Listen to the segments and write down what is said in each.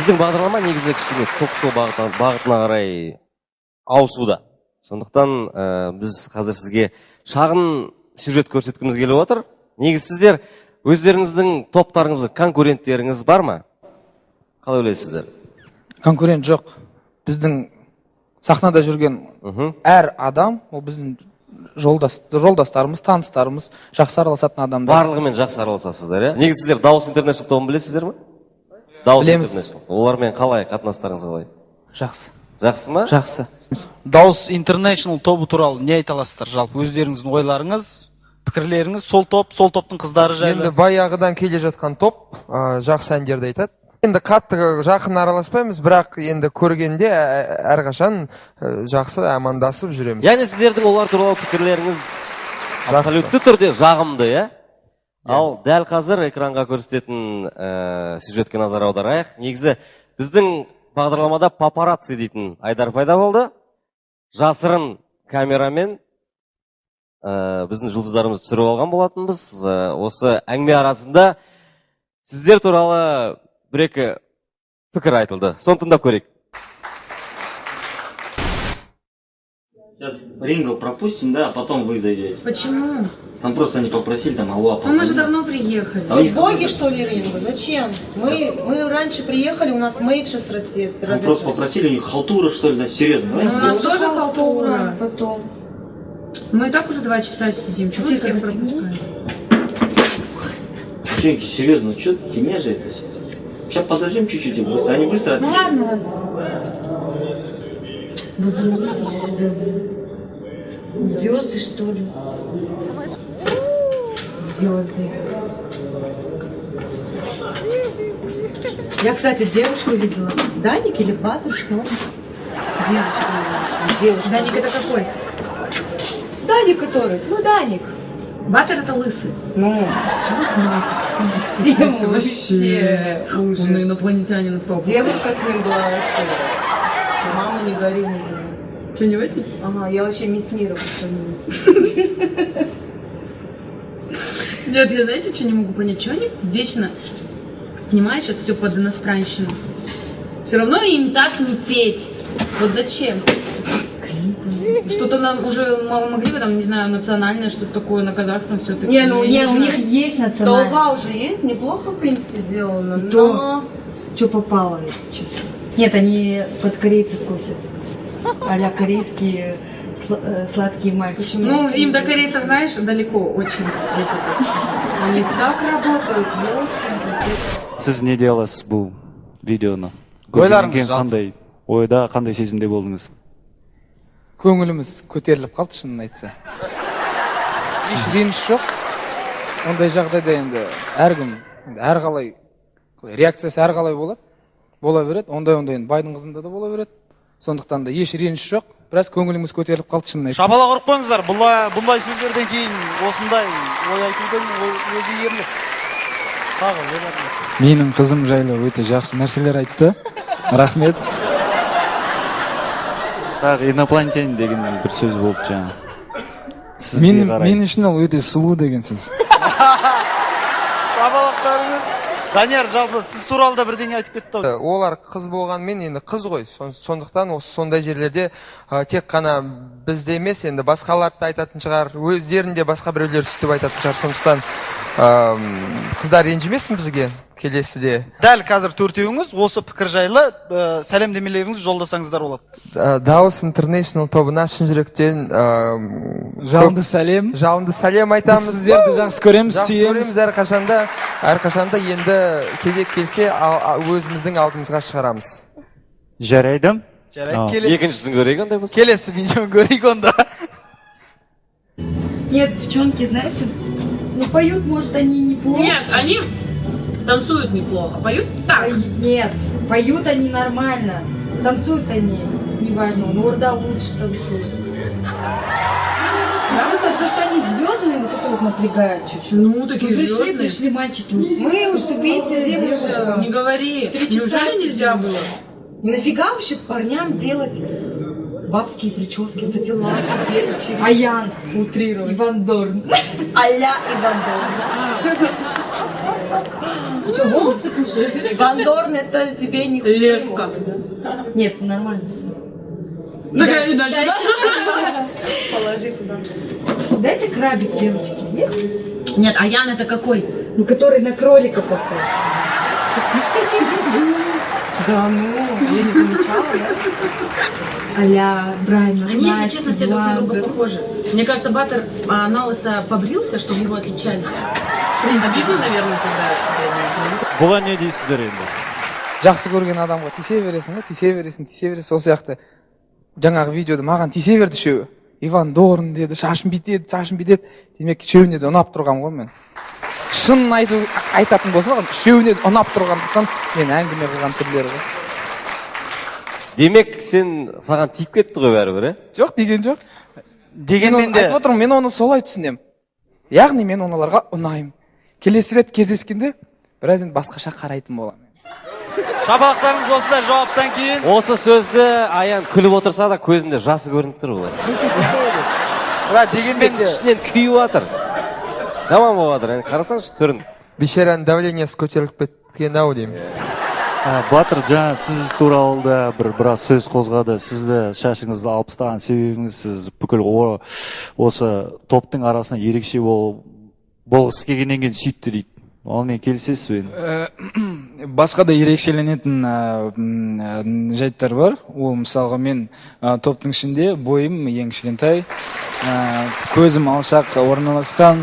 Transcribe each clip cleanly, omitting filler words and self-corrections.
Біздің бағдарлама негізі кішкене ток-шоу бағытына қарай ауысуда. Сондықтан біз қазір сізге шағын сюжет көрсеткіміз келіп отыр. Негізі сіздер өздеріңіздің топтарыңыз, конкуренттеріңіз бар ма? Қалай ойлайсыздар? Конкурент жоқ. Біздің сахнада жүрген әр адам, ол біздің жолдастарымыз, таныстарымыз, жақсы араласатын адамдар. Барлығымен жақсы араласасыздар, иә? Негізі сіздер Дауыс Интернешнл тобын білесіздер ме? Білеміз. Олармен қалай қатынастарыңыз қалай? Жақсы. Жақсы ма? Жақсы. Дауыс Интернешнл тобы туралы не айта аласыздар? Жалпы өздеріңіздің ойларыңыз, пікірлеріңіз, сол топтың қыздары жайлы. Енді баяғыдан келе жатқан топ, жақсы әндерді айтады. Енді қатты жақын араласпаймыз, бірақ енді көргенде әрқашан жақсы амандасып жүреміз. Яғни сіздердің олар туралы пікірлеріңіз абсолютті түрде жағымды, иә? Ал дәл қазір экранға көрсететін сюжетке назар аударайық. Негізі біздің бағдарламада папарацци дейтін айдар пайда болды. Жасырын камерамен біздің жұлдыздарымызды түсіріп алған болатынбыз. Осы әңгіме арасында сіздер туралы бір-екі пікір айтылды. Соны тыңдап көрейік. Сейчас Ринго пропустим, да, а потом вы зайдете. Почему? Там просто они попросили, там алло. Ну мы же давно приехали. Боги, что ли, Ринго? Зачем? Мы раньше приехали, у нас мейк сейчас растет. Просто попросили, у них халтура, что ли, да, серьезно. У нас тоже халтура. Потом. Мы и так уже 2 часа сидим. Чего мы всех пропускаем? Девчонки, серьезно, что ты, химия же это все? Сейчас подождем чуть-чуть и быстро. Они быстро Ну отвечают. ладно. Возомнили себя. Звезды, что ли? Звезды. Я, кстати, девушку видела. Даник или Батыр, что? Девушка. Даник это какой? Даник который. Ну, Даник. Батер это лысый. Ну, Дима вообще он инопланетянин стал. девушка с ним была вообще. Мама, не гори, не делай. Что, не в эти? Ага, я вообще мисс Мира по сравнению. Нет, я знаете, что не могу понять? Что они вечно снимают сейчас все под иностранщину? Все равно им так не петь. Вот зачем? Что-то нам уже могли бы там, не знаю, национальное, что-то такое на казахском все-таки. Не, ну у них есть национальное. Долга уже есть, неплохо, в принципе, сделано, То, но... что попало, если честно. Нет, они под корейцев косят. А-ля корейские сладкие мальчики. Ну, им до корейцев, знаешь, далеко очень. Они так работают, Сіз не деласыз бұл видеоны? Ойларыңыз Көргеннен кейін қандай ойда, қандай сезімде болдыңыз? Көңіліміз көтеріліп қалды, шынын айтса. Еш реніш жоқ. Ондай жағдайда енді әркім, әрқалай реакциясы әрқалай болады. Бола береді. Ондай енді байдың қызында да бола береді. Сондықтан да еш реніш жоқ. Біраз көңіліміз көтеріліп қалды, шынын айтса. Шапалақ ұрып қойыңыздар. Бұндай сөздерден кейін осындай ой айтудың өзі ерлік. Тағы ойларыңыз. Менің қызым жайлы өте жақсы нәрселер айтты. Рахмет. Тағы инопланетянин деген бір сөз болды жаңа. Мен үшін ол өте сұлу деген сөз. Шапалақтарыңыз. Данияр, жалпы сіз туралы да бірдеңе айтып кетті. Олар қыз болғанмен енді қыз ғой. Сондықтан осы сондай жерлерде тек қана бізде емес, енді басқаларды айтатын шығар, өздерінде басқа біреулер сөйтіп айтатын шығар. Сондықтан қыздар ренжімесін бізге келесіде. Дәл қазір төртеуіңіз осы пікір жайлы сәлемдемелеріңізді жолдасаңыздар болады. Дауыс Интернешнл тобына шын жүректен Жалынды сәлем. Жалынды сәлем айтамыз. Біз сіздерді жақсы көреміз, жақсы көреміз әрқашанда енді кезек келсе өзіміздің алдымызға шығарамыз. Жарайды. Екіншісін көрейік ондай болса. Келесі видеоны көрейік онда. Нет, девчонки, знаете, ну поют, может, они неплохо. Нет, они танцуют неплохо, поют так. Нет, поют они нормально. Танцуют они, неважно, но Урда лучше танцует. Просто то, что они звездные, вот это вот напрягает чуть-чуть. Ну, такие звездные. Пришли мальчики. Мы уступите девушкам. Не говори. 3 часа Неужели нельзя было? И нафига вообще парням делать бабские прически, вот эти лаки, белые, через... Аян. Утрировать. Иван Дорн. А-ля Иван Дорн. Ты что, волосы кушаешь? Иван Дорн это тебе не Левка. Нет, нормально всё. Такая и дальше, да? положи туда. Дайте крабик, девочки, есть? Нет, Аян это какой? Ну, который на кролика похож. Да ну, я не замечала, да? А-ля Брайан. Они, если честно, все друг на друга похожи. Мне кажется, Баттер на лысо побрился, чтобы его отличали. Обидно, наверное, когда тебя не... Буга не дейсиздер енді? Жақсы көрген адамға тисе бересің ғой, тисе бересің. Сол сияқты жаңағы видеода маған тисе берді үшеуі. Иван Дорн деді, шашым бітеді. Демек үшеуіне де ұнап тұрғам ғой мен. Шынын айтатын болсақ, үшеуіне де ұнап тұрғандықтан мен әңгіме қылған түрлері ғой. Демек сен саған тиіп кетті ғой бәрібір, е? Жоқ, деген жоқ. Дегенмен де айтып отырмын, мен оны солай түсінем. Яғни мен оналарға ұнаймын. Келесі рет кездескенде біраз енді басқаша қарайтын боламын. шапалақтарыңыз осындай жауаптан кейін. Осы сөзді Аян күліп отырса да көзінде жасы көрініп тұр бұлар. Дегенмен де ішінен күйіп жатыр. Жаман болып жатыр, қарасаңшы түрін. Бешераның давлениесі көтеріліп кеткен ау деймін. Батыр, жаңа сіз туралы да біраз сөз қозғады. Сізді шашыңызды алып тастаған себебіңіз, сіз бүкіл осы топтың арасында ерекше болғысы келгеннен кейін сөйтті дейді. Онымен келісесіз бе? Басқа да ерекшеленетін жайттар бар. Ол мысалға мен топтың ішінде бойым ең кішкентай, көзім алшақ орналасқан,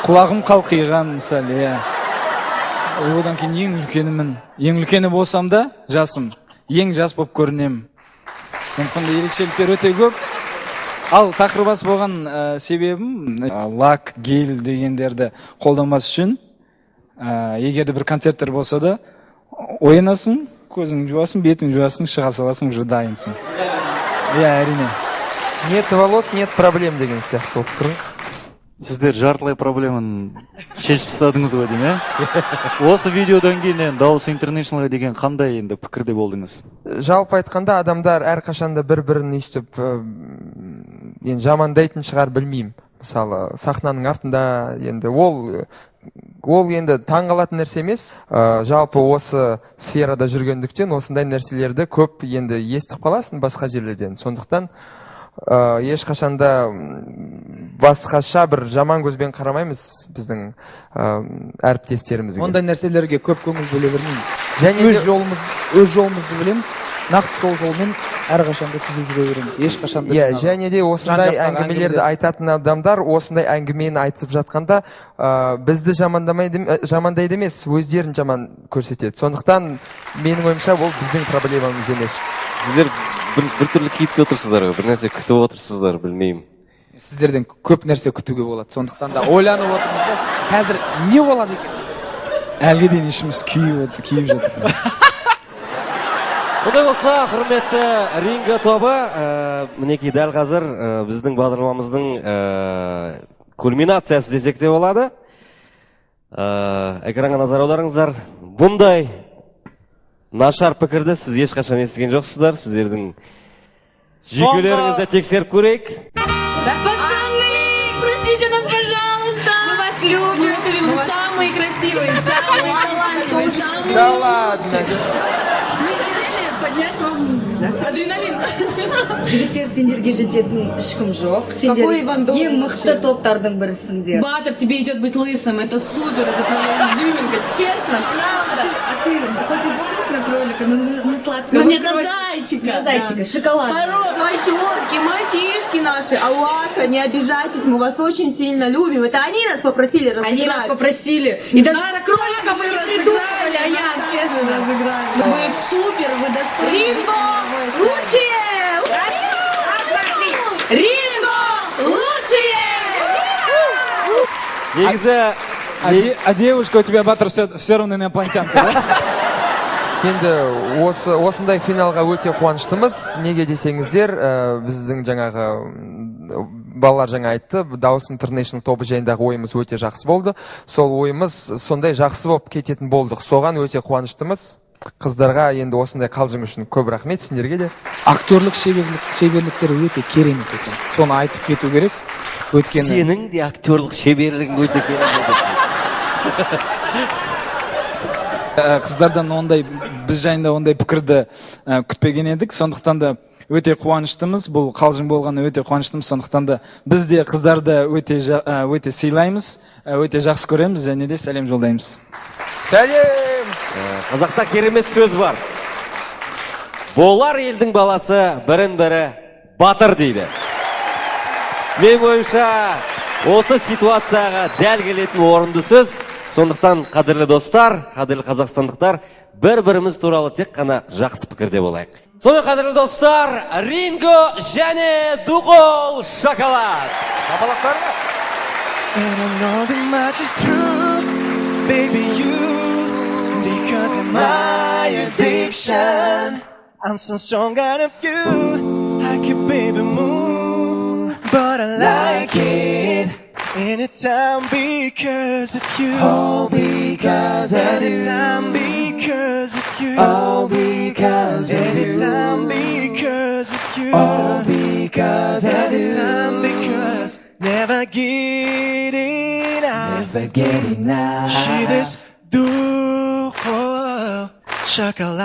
құлағым қалқиған мысалы. Одан кейін ең үлкені болсам да жасым, ең жас болып көрінемін. Сондықтан да ерекшеліктер өте көп. Ал тақырбас болған себебім лак, гель дегендерді қолданбас үшін, егерде бір концерттер болса да, ойнасың, көзің жуасың, бетің жуасың, шыға саласың, уже дайынсың. Әрине. Нет волос, нет проблем деген сияқты болып тұр. Сіздер жартылай проблеманы шешіп тастадыңыз ғой деймін, е? Осы видеодан кейін Дауыс Интернешнлға деген қандай енді пікірде болдыңыз? Жалпы айтқанда адамдар әрқашанда бір-бірін өйстіп енді жамандайтын шығар, білмеймін. Мысалы, сахнаның артында енді ол енді таңғалатын нәрсе емес. Жалпы осы сферада жүргендіктен осындай нәрселерді көп енді естіп қаласың басқа жерлерден. Сондықтан ешқашанда басқаша бір жаман көзбен қарамаймыз біздің әріптестерімізге. Ондай нәрселерге көп көңіл бөле бермейміз. Өз жолымызды білеміз. Нақты сол жолмен әрқашанда түзіп жүре береміз. Ешқашанда. Және де осындай әңгімелерді айтатын адамдар осындай әңгімені айтып жатқанда бізді жамандайды емес, өздерін жаман көрсетеді. Сондықтан менің ойымша ол біздің проблемамыз емес. Сіздер бір түрлі кейіпте отырсыздар ғой, бір нәрсе күтіп отырсыздар, білмеймін. Сіздерден көп нәрсе күтуге болады. Сондықтан да ойланып отырмыз да, қазір не болады екен? Әлге дейін ішіміз күйіп жатыр. Ондай болса, құрметті Ринго тобы, мінекей дәл қазір біздің бағдарламамыздың кульминациясы десек те болады. Экранға назар аударыңыздар. Бұндай нашар пікірді сіз ешқашан естіген жоқсыздар. Сіздердің жүйкелеріңізді тексеріп көрейік. Пацаны, простите нас, пожалуйста. Мы вас любим. Вы самые красивые, самые талантливые, самые... Да ладно. Поднять вам адреналин. Жігіттер, сендерге жететін ешкім жоқ. Какой Иван Дорн? Ең мықты топтардың бірісіңдер. Баттер, тебе идет быть лысым, это супер, это твоя изюминка, честно, правда. А ты хоть и похож на кролика, но на сладкого. Ну нет, на зайчика. На зайчика, шоколад. Девчонки, мальчишки наши, Алаша, не обижайтесь, мы вас очень сильно любим. Это они нас попросили разыграть. Они нас попросили. И даже кролика мы не придумывали, а я, честно. Вы супер, вы достойны. Ринго, лучшие! Ринго, лучшие! Негізі... А девушка у тебя, Баттер, все равно инопланетянка, да? Енді осындай финалға өте қуаныштымыз. Неге десеңіздер, біздің жаңағы балалар жаңа айтты, Дауыс Интернешнл тобы жайындағы ойымыз өте жақсы болды. Сол ойымыз сондай жақсы болып кететін болдық. Соған өте қуаныштымыз. қыздарға енді осындай қалжың үшін көп рахмет сендерге де. Актерлік шеберліктері өте керемет екен. Соны айтып кету керек. Өйткені Сенің де актерлік шеберлігің өте керемет. Қыздардан ондай біз жайында ондай пікірді күтпеген едік. Сондықтан да өте қуаныштымыз. Бұл қалжың болғаны өте қуаныштымыз. Сондықтан да біз де қыздарды өте сыйлаймыз, өте жақсы көреміз және де сәлем жолдаймыз. Сәлем! Қазақта керемет сөз бар. Болар елдің баласы бірін-бірі батыр дейді. Мен ойымша осы ситуацияға дәл келетін орынды сөз. Сондықтан қадірлі достар, қадірлі қазақстандықтар, бір-біріміз туралы тек қана жақсы пікірде болайық. Сонымен қадірлі достар, Ринго және Дуғол Шоколад. Шапалақтарыңа! And I know that much is true, baby, because of my addiction. I'm so strong out of you, I can baby move, but I like it anytime because of you. Oh, because of anytime you. Because of you. Oh, because of anytime you. Because of you. Oh, because of anytime because never getting out. Never getting out. She this do chocolate.